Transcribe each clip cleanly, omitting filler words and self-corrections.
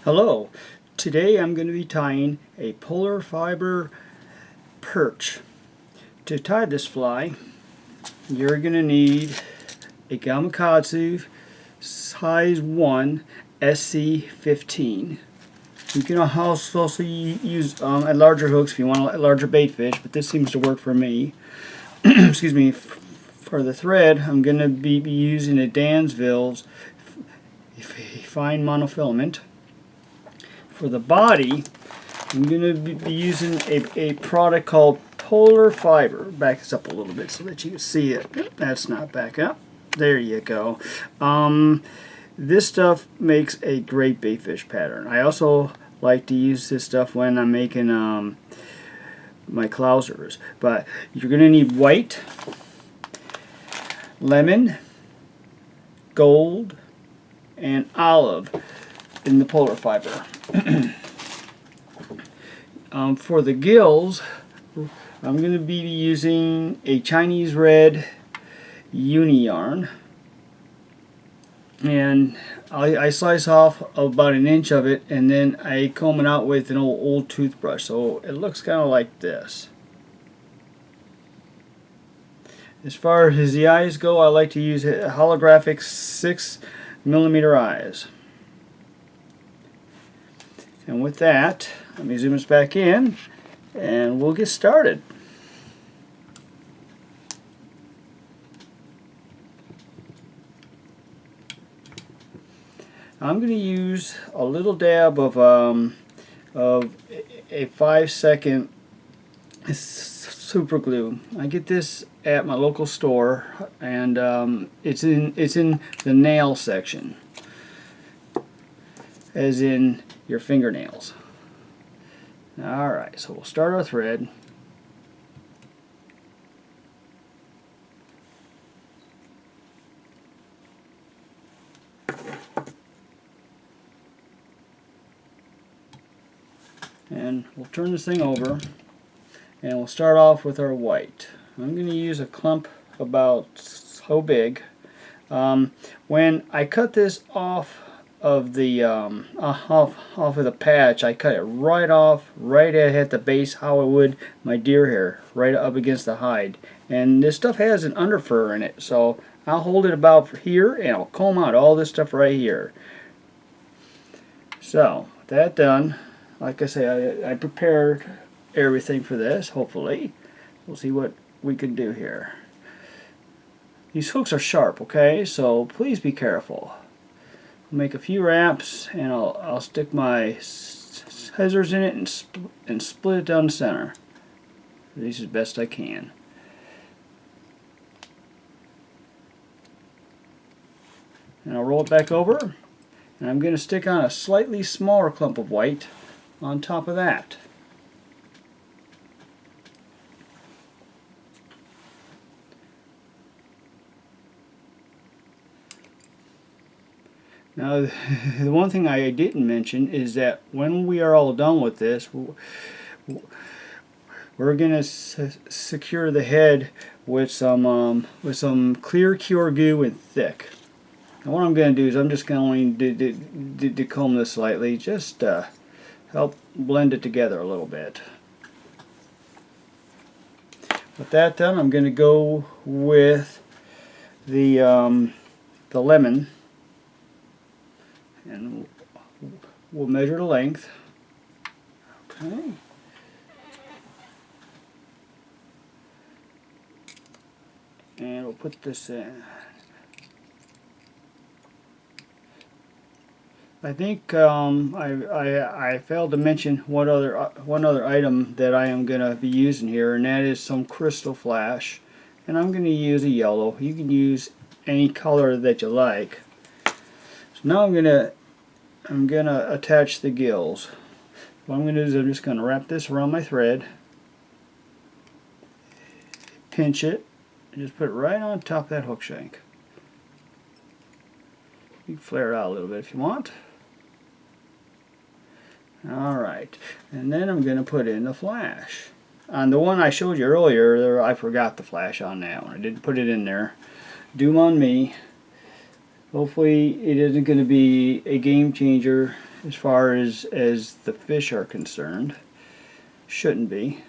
Hello, today I'm going to be tying a polar fiber perch. To tie this fly, you're going to need a Gamakatsu size 1 SC15. You can also use larger hooks if you want a larger bait fish, but this seems to work for me. Excuse me. For the thread, I'm going to be using a Dansville's fine monofilament. For the body, I'm going to be using a product called Polar Fiber. Back this up a little bit so that you can see it. That's not back up. There you go. This stuff makes a great bait fish pattern. I also like to use this stuff when I'm making my clousers. But you're going to need white, lemon, gold, and olive in the polar fiber. For the gills, I'm going to be using a Chinese red Uni-Yarn, and I slice off about an inch of it, and then I comb it out with an old toothbrush, so it looks kind of like this. As far as the eyes go, I like to use Halographic 6mm eyes. And with that, let me zoom this back in and we'll get started. I'm going to use a little dab of a 5-second super glue. I get this at my local store, and it's in the nail section, as in your fingernails. Alright, so we'll start our thread. And we'll turn this thing over, and we'll start off with our white. I'm going to use a clump about so big. When I cut this off of the off of the patch, I cut it right off, right at the base, how I would my deer hair, right up against the hide. And this stuff has an underfur in it, so I'll hold it about here, and I'll comb out all this stuff right here. So with that done, like I say, I prepared everything for this. Hopefully, we'll see what we can do here. These hooks are sharp, okay? So please be careful. Make a few wraps, and I'll stick my scissors in it and split it down the center. At least as best I can. And I'll roll it back over, and I'm going to stick on a slightly smaller clump of white on top of that. Now, the one thing I didn't mention is that when we are all done with this, we're going to secure the head with some clear cure glue and thick. And what I'm going to do is I'm just going to comb this slightly, just help blend it together a little bit. With that done, I'm going to go with the lemon. And we'll measure the length. Okay. And we'll put this in. I think I failed to mention one other item that I am going to be using here, and that is some crystal flash. And I'm going to use a yellow. You can use any color that you like. So now I'm gonna attach the gills. What I'm gonna do is I'm just gonna wrap this around my thread, pinch it, and just put it right on top of that hook shank. You can flare it out a little bit if you want. Alright, and then I'm gonna put in the flash. On the one I showed you earlier, I forgot the flash on that one. I didn't put it in there. Doom on me. Hopefully it isn't going to be a game changer as far as the fish are concerned. Shouldn't be.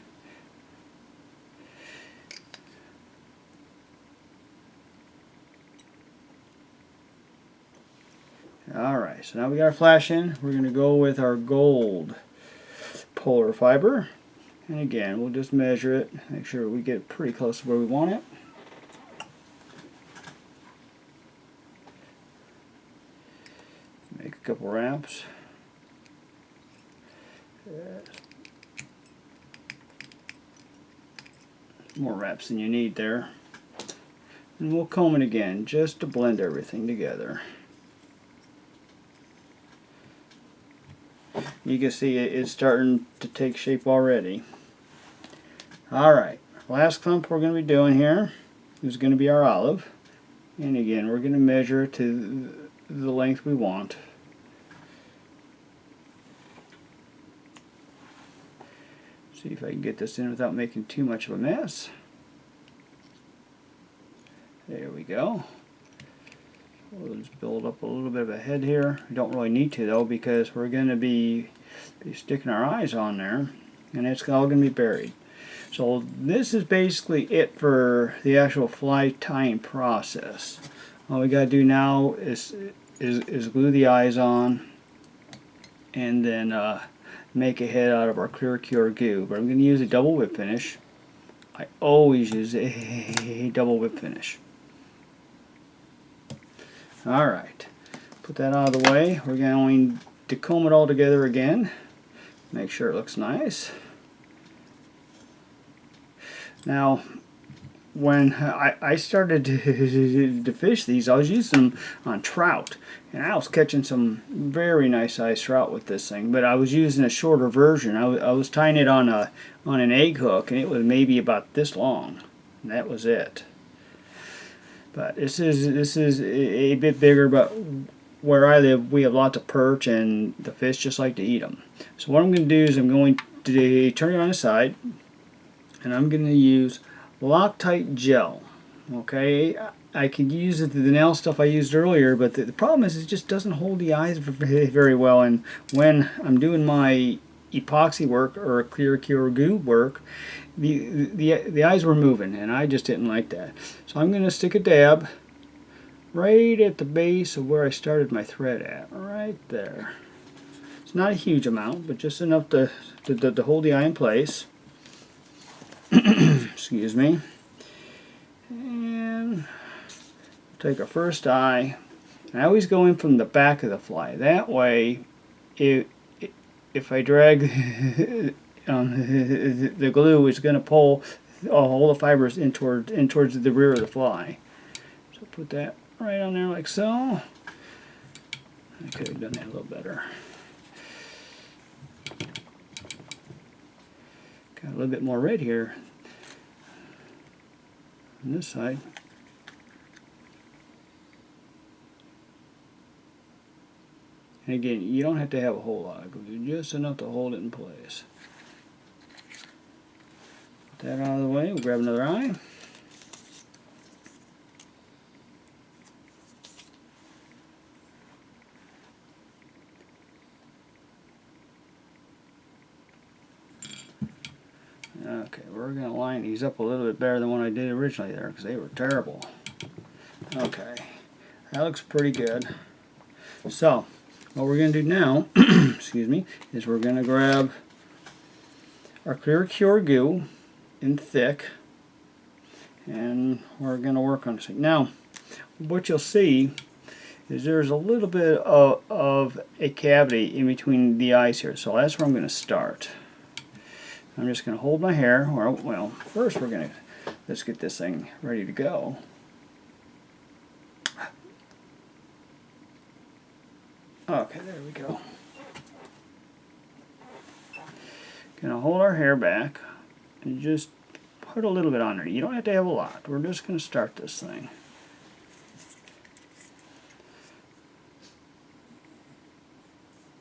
Alright, so now we got our flash in. We're going to go with our gold polar fiber. And again, we'll just measure it, make sure we get pretty close to where we want it. Make a couple wraps. More wraps than you need there. And we'll comb it again just to blend everything together. You can see it's starting to take shape already. Alright, last clump we're going to be doing here is going to be our olive. And again, we're going to measure to the length we want. See if I can get this in without making too much of a mess. There we go. We'll just build up a little bit of a head here. We don't really need to though, because we're going to be sticking our eyes on there, and it's all going to be buried. So this is basically it for the actual fly tying process. All we got to do now is glue the eyes on, and then make a head out of our clear cure goo. But I'm going to use a double whip finish. I always use a double whip finish. Alright, put that out of the way. We're going to comb it all together again. Make sure it looks nice. Now, when I started to fish these, I was using them on trout. And I was catching some very nice sized trout with this thing. But I was using a shorter version. I was tying it on an egg hook, and it was maybe about this long. And that was it. But this is a bit bigger, but where I live we have lots of perch, and the fish just like to eat them. So what I'm going to do is I'm going to turn it on its side, and I'm going to use Loctite gel. Okay, I could use the nail stuff I used earlier, but the problem is it just doesn't hold the eyes very well, and when I'm doing my epoxy work or clear cure goo work, the eyes were moving, and I just didn't like that. So I'm going to stick a dab right at the base of where I started my thread at, right there. It's not a huge amount, but just enough to hold the eye in place. Excuse me. And take our first eye. I always go in from the back of the fly. That way, if I drag the glue, it's going to pull all the fibers in towards the rear of the fly. So put that right on there like so. I could have done that a little better. Got a little bit more red here on this side. And again, you don't have to have a whole lot of glue, just enough to hold it in place. Put that out of the way, we'll grab another eye. Okay, we're going to line these up a little bit better than what I did originally there, because they were terrible. Okay, that looks pretty good. So, what we're going to do now, excuse me, is we're going to grab our clear cure goo in thick, and we're going to work on this thing. Now, what you'll see is there's a little bit of a cavity in between the eyes here, so that's where I'm going to start. I'm just going to hold my hair. Well, first let's get this thing ready to go. Okay, there we go. Gonna hold our hair back and just put a little bit on there. You don't have to have a lot. We're just gonna start this thing.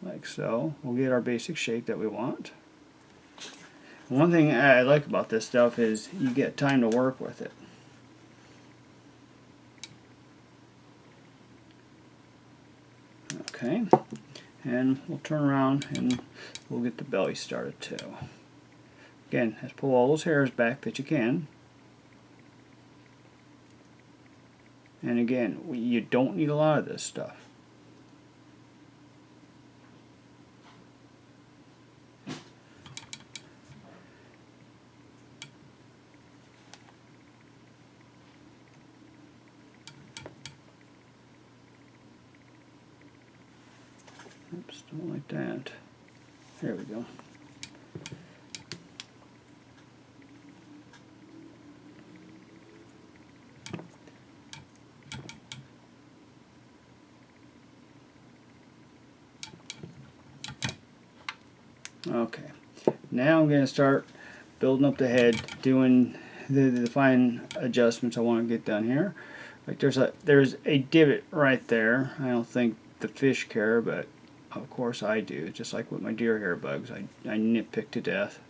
Like so. We'll get our basic shape that we want. One thing I like about this stuff is you get time to work with it. Okay, and we'll turn around and we'll get the belly started too. Again, just pull all those hairs back that you can. And again, you don't need a lot of this stuff. Oops, don't like that. There we go. Okay, now I'm going to start building up the head, doing the fine adjustments I want to get done here. Like there's a divot right there. I don't think the fish care, but of course I do. Just like with my deer hair bugs, I nitpick to death.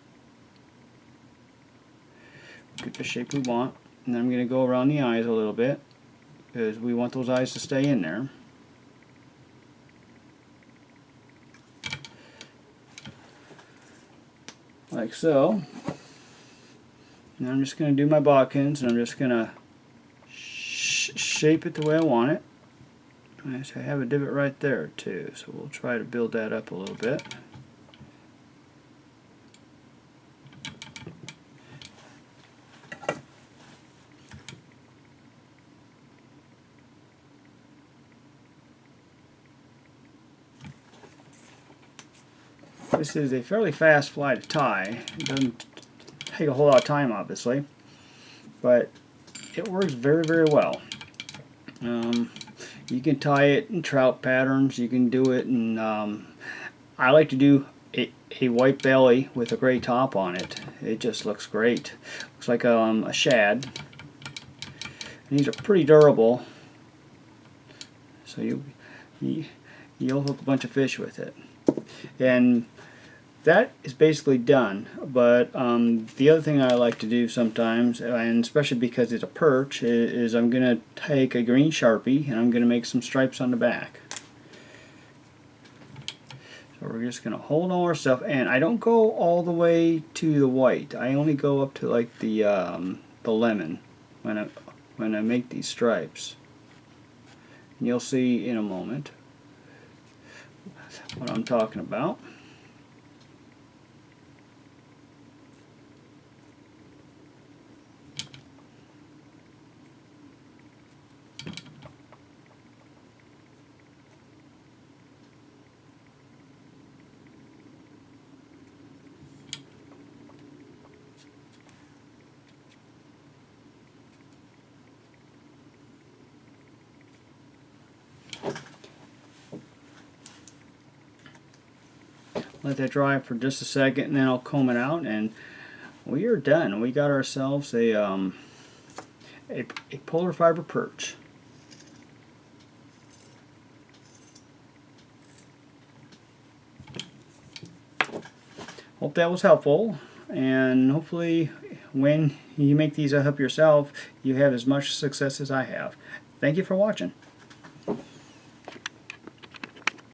Get the shape we want, and then I'm going to go around the eyes a little bit because we want those eyes to stay in there. Like so. Now I'm just going to do my bodkins, and I'm just going to shape it the way I want it. I have a divot right there too, so we'll try to build that up a little bit. This is a fairly fast fly to tie. It doesn't take a whole lot of time, obviously, but it works very, very well. You can tie it in trout patterns. You can do it in, I like to do a white belly with a gray top on it. It just looks great. Looks like a shad. And these are pretty durable, so you'll hook a bunch of fish with it. And that is basically done, but the other thing I like to do sometimes, and especially because it's a perch, is I'm going to take a green Sharpie and I'm going to make some stripes on the back. So we're just going to hold all our stuff, and I don't go all the way to the white. I only go up to like the lemon when I make these stripes. And you'll see in a moment what I'm talking about. Let that dry for just a second, and then I'll comb it out, and we are done. We got ourselves a polar fiber perch. Hope that was helpful, and hopefully when you make these up yourself, you have as much success as I have. Thank you for watching.